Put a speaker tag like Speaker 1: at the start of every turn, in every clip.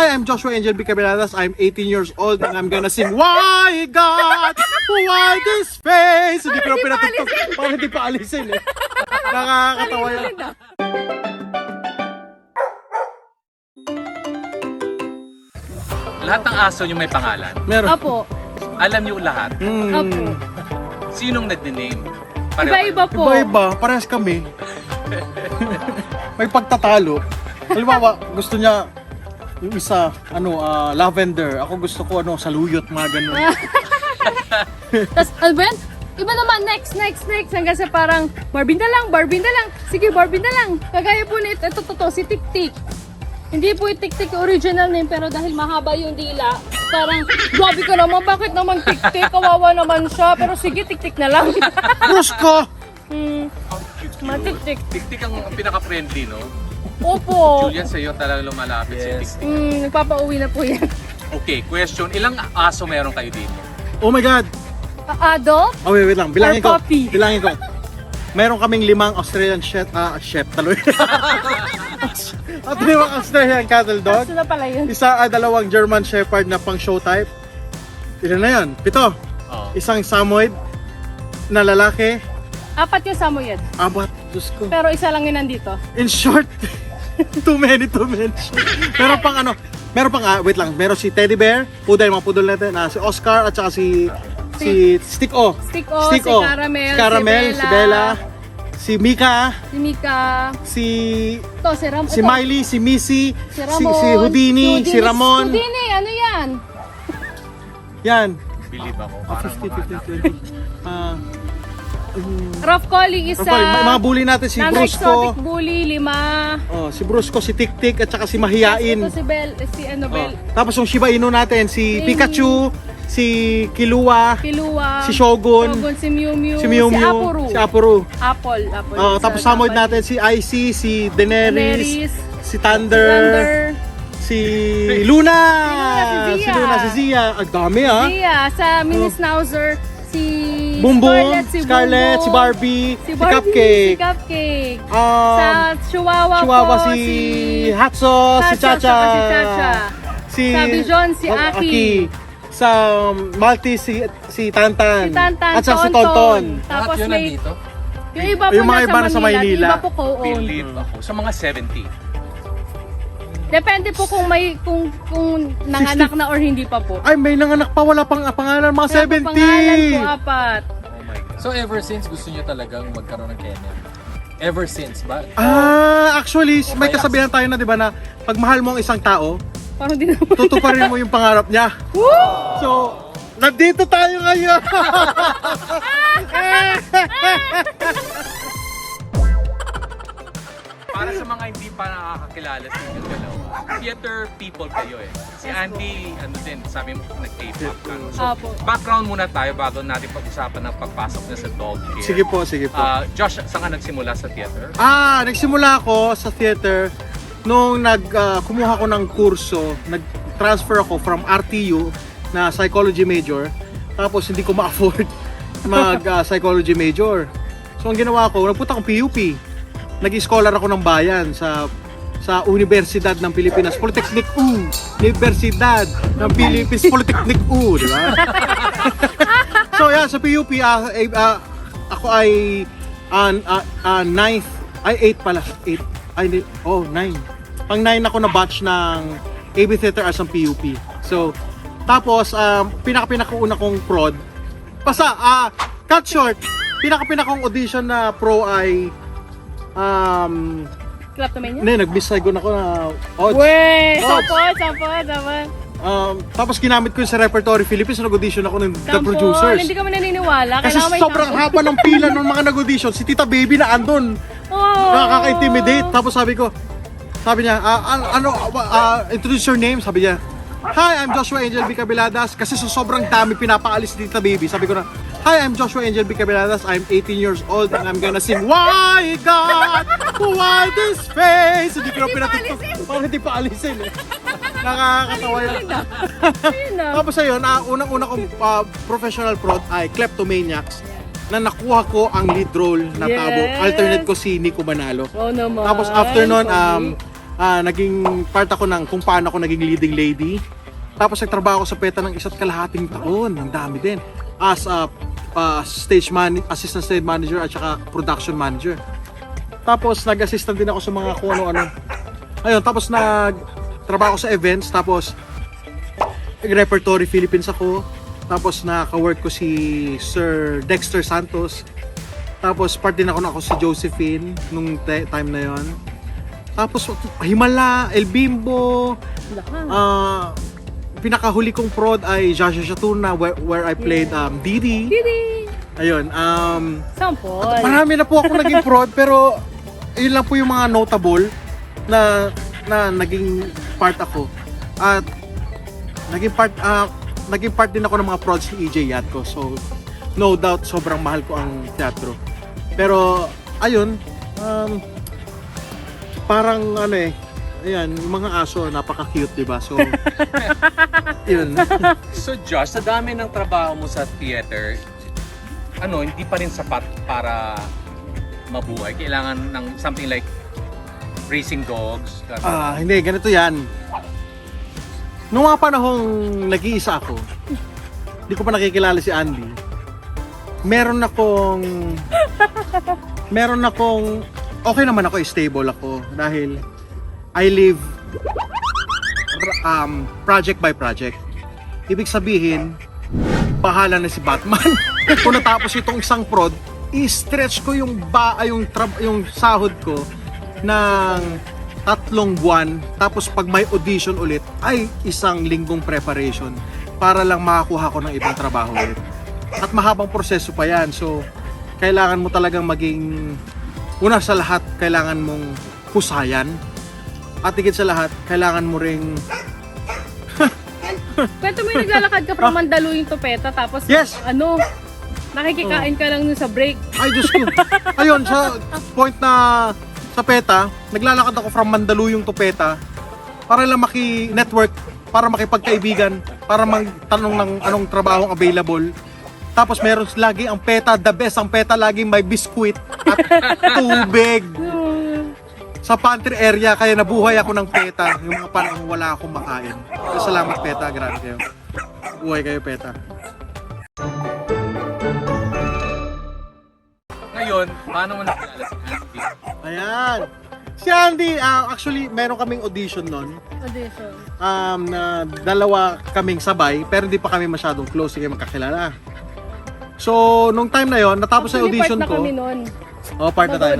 Speaker 1: Hi, I'm Joshua Angel B. Cabeladas. I'm 18 years old and I'm gonna sing Why God? Why this face? Hindi ko na pinatugtog. Parang hindi pa alisin eh. Nakakatawa yan.
Speaker 2: Lahat ng aso yung may pangalan.
Speaker 1: Meron.
Speaker 3: Apo.
Speaker 2: Alam niyo lahat.
Speaker 3: Apo.
Speaker 2: Sinong nag-name?
Speaker 3: Iba-iba po.
Speaker 1: Iba-iba. Parehas kami. May pagtatalo. Halimbawa, gusto niya yung isa, lavender. Ako gusto ko, saluyot, mga ganun.
Speaker 3: Tapos, ano ba yan? Iba naman, next. Hanggang sa parang, Barbie na lang. Sige, Barbie na lang. Kagaya po nito, ito, si Tik-Tik. Hindi po yung Tik-Tik original name, pero dahil mahaba yung dila, parang, grabe ka naman, bakit naman Tik-Tik? Kawawa naman siya, pero sige, Tik-Tik na lang.
Speaker 1: Rusko!
Speaker 3: Tik-Tik.
Speaker 2: Tik-Tik ang pinaka-friendly, no?
Speaker 3: Opo.
Speaker 2: Julian, sa'yo talaga lumalapit si Tik-Tik.
Speaker 3: Nagpapauwi na po yan.
Speaker 2: Okay, question. Ilang aso meron kayo dito?
Speaker 1: Oh my God!
Speaker 3: Adult?
Speaker 1: Oh, wait lang. Bilangin
Speaker 3: Or
Speaker 1: ko.
Speaker 3: puppy?
Speaker 1: Bilangin ko. Meron kaming 5 Australian taloy. At 5 Australian cattle dog.
Speaker 3: Gusto na pala yun.
Speaker 1: Isa, 2 German Shepherd na pang show type. Ilan na yan? 7.
Speaker 2: Oh.
Speaker 1: Isang Samoyed na lalaki.
Speaker 3: 4 yung Samoyed.
Speaker 1: Abat, Diyos ko.
Speaker 3: Pero isa lang yun nandito.
Speaker 1: In short, too many to mention. Meron pang wait lang, meron si Teddy Bear, mga poodle natin, si Oscar at saka si Stick-O.
Speaker 3: Stick-O, si Caramel,
Speaker 1: si Bella, si Mika,
Speaker 3: Si Mika.
Speaker 1: si
Speaker 3: Si
Speaker 1: Miley, si Missy,
Speaker 3: Si Ramon.
Speaker 1: si Houdini, si Ramon.
Speaker 3: Houdini, ano yan?
Speaker 1: Yan.
Speaker 2: Believe ako.
Speaker 1: 50, 20.
Speaker 3: Rough Collie isa.
Speaker 1: Mga bully natin si
Speaker 3: Non-exotic
Speaker 1: Brusco.
Speaker 3: bully, 5.
Speaker 1: Si Brusco, si Tik-Tik at saka si Mahiyain.
Speaker 3: Ito si Bell, Bell.
Speaker 1: Tapos yung Shiba Inu natin, si Pikachu, si Kilua, si Shogun,
Speaker 3: si Mew Mew,
Speaker 1: si Mew Mew, si Apuru.
Speaker 3: Apple.
Speaker 1: Tapos Samoyed natin si Icy, si Daenerys, si Thunder, si Luna,
Speaker 3: si Zia.
Speaker 1: si Zia. Ang dami
Speaker 3: Zia, sa Mini Schnauzer, si
Speaker 1: Bumbum, Scarlett, si
Speaker 3: Bumbum,
Speaker 1: Barbie, si
Speaker 3: Barbie,
Speaker 1: Cupcake.
Speaker 3: si Cupcake.
Speaker 1: Sa
Speaker 3: Chihuahua
Speaker 1: Chihuahua
Speaker 3: po,
Speaker 1: si Hatso, si Chacha,
Speaker 3: si Chacha.
Speaker 1: si
Speaker 3: Sa Bijon, si Aki.
Speaker 1: Sa Maltese, si Tantan.
Speaker 3: Si Tantan,
Speaker 1: At saka si Tonton.
Speaker 3: Tapos
Speaker 2: Lahat yun
Speaker 3: may,
Speaker 2: nandito?
Speaker 3: yung iba po
Speaker 1: Yung mga iba nasa Maynila.
Speaker 3: Yung iba po co-owned.
Speaker 2: Believe ako. Sa mga 70.
Speaker 3: Depende po kung nanganak na or hindi pa po.
Speaker 1: Ay, may nanganak pa, wala pang pangalan, mga 70.
Speaker 3: Pangalan po, 4.
Speaker 2: Oh my God.
Speaker 4: So ever since gusto niyo talagang magkaroon ng kennel? Ever since ba?
Speaker 1: Actually, may kasabihan tayo na, di ba, na pag mahal mo ang isang tao,
Speaker 3: Parang di naman.
Speaker 1: tutuparin mo yung pangarap niya. So, nandito tayo ngayon.
Speaker 2: Para sa mga hindi pa nakakakilala sa inyong dalawa, theater people kayo eh. Si Andy, sabi mo nag-K-pop ka. No? So,
Speaker 3: Apo.
Speaker 2: background muna tayo bago natin pag-usapan ng pagpasok na sa dog care.
Speaker 1: Sige po.
Speaker 2: Josh, saan ka nagsimula sa theater?
Speaker 1: Nagsimula ako sa theater nung kumuha ko ng kurso, nag-transfer ako from RTU na psychology major, tapos hindi ko ma-afford mag-psychology major. So ang ginawa ko, nagpunta akong PUP. Nag-scholar ako ng bayan sa Universidad ng Pilipinas, Polytechnic U. Universidad ng Pilipinas, Polytechnic U, di ba? So yeah, sa PUP, ako ay 8 pala. 8. Ay, hindi. 9. Pang 9 ako na batch ng AB Theater Arts ng PUP. So, tapos, pinakauna kong prod. Cut short. Pinakong audition na pro ay
Speaker 3: Kleptomania?
Speaker 1: nag-miss ako na odds.
Speaker 3: Weh!
Speaker 1: Odds.
Speaker 3: Sapot.
Speaker 1: Tapos ginamit ko yun sa Repertory Philippines, nag-audition ako ng The Producers.
Speaker 3: Hindi kami naniniwala.
Speaker 1: Kasi
Speaker 3: Kailangan may
Speaker 1: sobrang haba ng pila ng mga nag-audition, si Tita Baby na andun. Nakaka-intimidate. Tapos sabi niya, introduce your name, sabi niya. Hi, I'm Joshua Angel B. Cabeladas. Kasi sa sobrang dami pinapaalis ni Tita Baby, sabi ko na, Hi, I'm Joshua Angel B. Cabeladas. I'm 18 years old and I'm gonna sing Why God? Why this face? Hindi ko na pinatugtog. Parang hindi pa alisin eh. Nakakatawa yan. Tapos ayun, unang-una kong professional prod ay Kleptomaniacs, na nakuha ko ang lead role na tabo. Alternate ko si Nico Manalo.
Speaker 3: Oh naman.
Speaker 1: Tapos after nun, naging part ako ng kung paano ako naging leading lady. Tapos nagtrabaho ako sa PETA ng 1.5 taon. Ang dami din. As a assistant stage manager at saka production manager. Tapos nag-assistant din ako sa mga kung ano-ano. Ayun, tapos nagtrabaho ako sa events. Tapos nag-repertory Philippines ako. Tapos naka-work ko si Sir Dexter Santos. Tapos part din ako si Josephine nung time na yon. Tapos Himala, El Bimbo. Pinakahuli kong prod ay Jaja Shatuna where I played Didi.
Speaker 3: Didi!
Speaker 1: Ayun,
Speaker 3: Sample.
Speaker 1: marami na po ako naging prod pero yun lang po yung mga notable na naging part ako. At naging part din ako ng mga prods ni EJ Yatko. So no doubt sobrang mahal ko ang teatro. Pero ayun, parang ayan, yung mga aso napaka-cute, 'di ba? So yun.
Speaker 2: So Josh, sa dami ng trabaho mo sa theater, hindi pa rin sapat para mabuhay. Kailangan ng something like racing dogs.
Speaker 1: Hindi, ganito yan. Noong mga panahong nag-iisa ako, hindi ko pa nakikilala si Andy. Meron akong, okay naman ako, stable ako. Dahil I live project by project. Ibig sabihin, bahala na si Batman. Kung natapos itong isang prod, i-stretch ko yung sahod ko ng 3 buwan, tapos pag may audition ulit ay 1 linggong preparation para lang makakuha ko ng ibang trabaho ulit. At mahabang proseso pa yan, so kailangan mo talagang maging, una sa lahat, kailangan mong husayan, at higit sa lahat, kailangan mo ring
Speaker 3: Kwento mo yung naglalakad ka from Mandaluyong to PETA, tapos
Speaker 1: Yes!
Speaker 3: nakikikain ka lang nun sa break.
Speaker 1: ay Diyos ko. Ayun, sa point na sa PETA, naglalakad ako from Mandaluyong to PETA para lang maki-network, para makipagkaibigan, para magtanong ng anong trabaho available. Tapos meron lagi ang PETA, the best ang PETA, lagi may biskuit at tubig sa pantry area, kaya nabuhay ako ng PETA yung mga panahon wala akong makain. So, salamat PETA, grabe kayo. Buhay kayo PETA.
Speaker 2: Ngayon, paano mo nakilala si Andy?
Speaker 1: Ayan. Si Andy, actually, meron kaming audition nun.
Speaker 3: Audition.
Speaker 1: Na 2 kaming sabay, pero hindi pa kami masyadong close, sige magkakilala. So, nung time na yon, natapos na yung audition
Speaker 3: part na
Speaker 1: ko.
Speaker 3: kami nun.
Speaker 1: Part na tayo.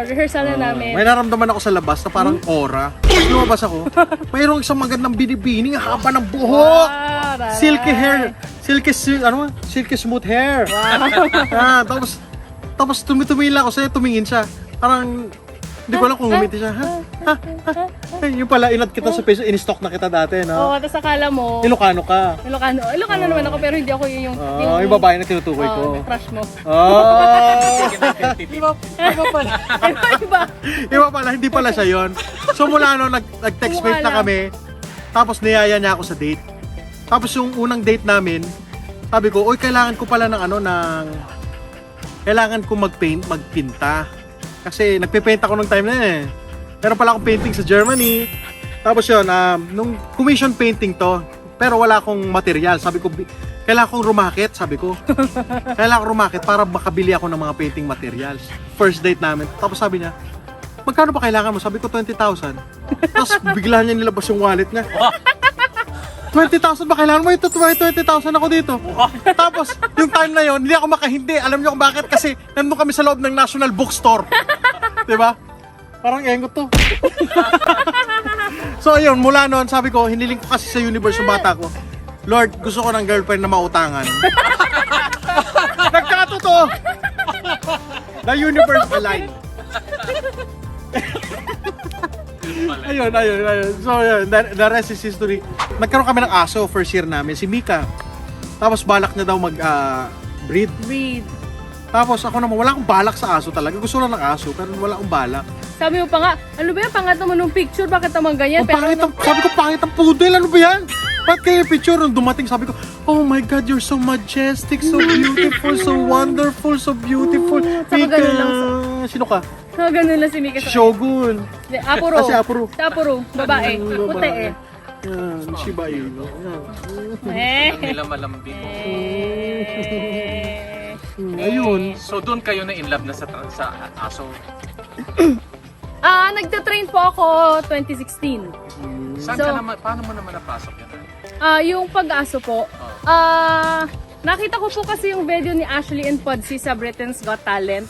Speaker 3: Rehearsal na namin.
Speaker 1: May naramdaman ako sa labas na parang aura. Tapos lumabas ako, mayroong isang magandang binibining, haba ng buhok.
Speaker 3: Wow,
Speaker 1: Silky hair. Silky smooth hair.
Speaker 3: Wow.
Speaker 1: Tapos tumingin ako sa'yo, tumingin siya. Parang, hindi ko alam kung ngumiti siya. Yung pala, inad kita sa Facebook, in-stock na kita dati, no?
Speaker 3: Oo, tapos akala mo,
Speaker 1: Ilocano ka.
Speaker 3: Ilocano naman ako, pero hindi ako yung
Speaker 1: Yung babae na tinutukoy ko.
Speaker 3: crush mo.
Speaker 1: Iba pala. Iba pala, hindi pala siya yon. So mula nag-text mate na kami, tapos niyaya niya ako sa date. Tapos yung unang date namin, sabi ko, kailangan ko pala kailangan ko magpinta. Kasi nagpe-paint ako nung time na eh. Meron pala akong painting sa Germany. Tapos yun, nung commission painting to, pero wala akong material. Sabi ko, kailangan kong rumakit, sabi ko. Kailangan kong rumakit para makabili ako ng mga painting materials. First date namin. Tapos sabi niya, magkano ba kailangan mo? Sabi ko, 20,000. Tapos bigla niya nilabas yung wallet niya. 20,000 ba kailangan mo? Ito, 20,000 ako dito. Tapos, yung time na yon, hindi ako makahindi. Alam niyo kung bakit? Kasi nandun kami sa loob ng National Bookstore. Diba? Parang engot to. So, ayun, mula noon, sabi ko, hiniling ko kasi sa universe yung bata ko. Lord, gusto ko ng girlfriend na mautangan. Nagkatotoo! The universe aligned. Ayun. So, yun, the rest is history. Nagkaroon kami ng aso first year namin, si Mika. Tapos balak niya daw mag-breed. Tapos ako naman, wala akong balak sa aso talaga. Gusto lang ng aso, pero wala akong balak.
Speaker 3: Sabi mo pa nga, ano ba yan? Pangat naman nung picture, bakit naman ganyan?
Speaker 1: Sabi ko, pangit ang poodle, ano ba yan? Ba't kayo yung picture? Nung dumating, sabi ko, oh my God, you're so majestic, so beautiful, so wonderful, so beautiful.
Speaker 3: Saka ganun lang
Speaker 1: Sino ka?
Speaker 3: So, ganun lang si Mika sa
Speaker 1: Shogun.
Speaker 3: Hindi, Apuro.
Speaker 1: Kasi Apuro.
Speaker 3: Si Apuro, babae. Puti eh.
Speaker 1: Yan, Shiba Inu. Yan.
Speaker 2: Alam nila malambing.
Speaker 1: Ayun.
Speaker 2: So doon kayo na in love na sa aso.
Speaker 3: Nagta-train po ako 2016.
Speaker 2: Saan
Speaker 3: So-
Speaker 2: ka naman, paano mo naman napasok yan?
Speaker 3: Yung pag-aso po, nakita ko po kasi yung video ni Ashley and Podsy sa Britain's Got Talent.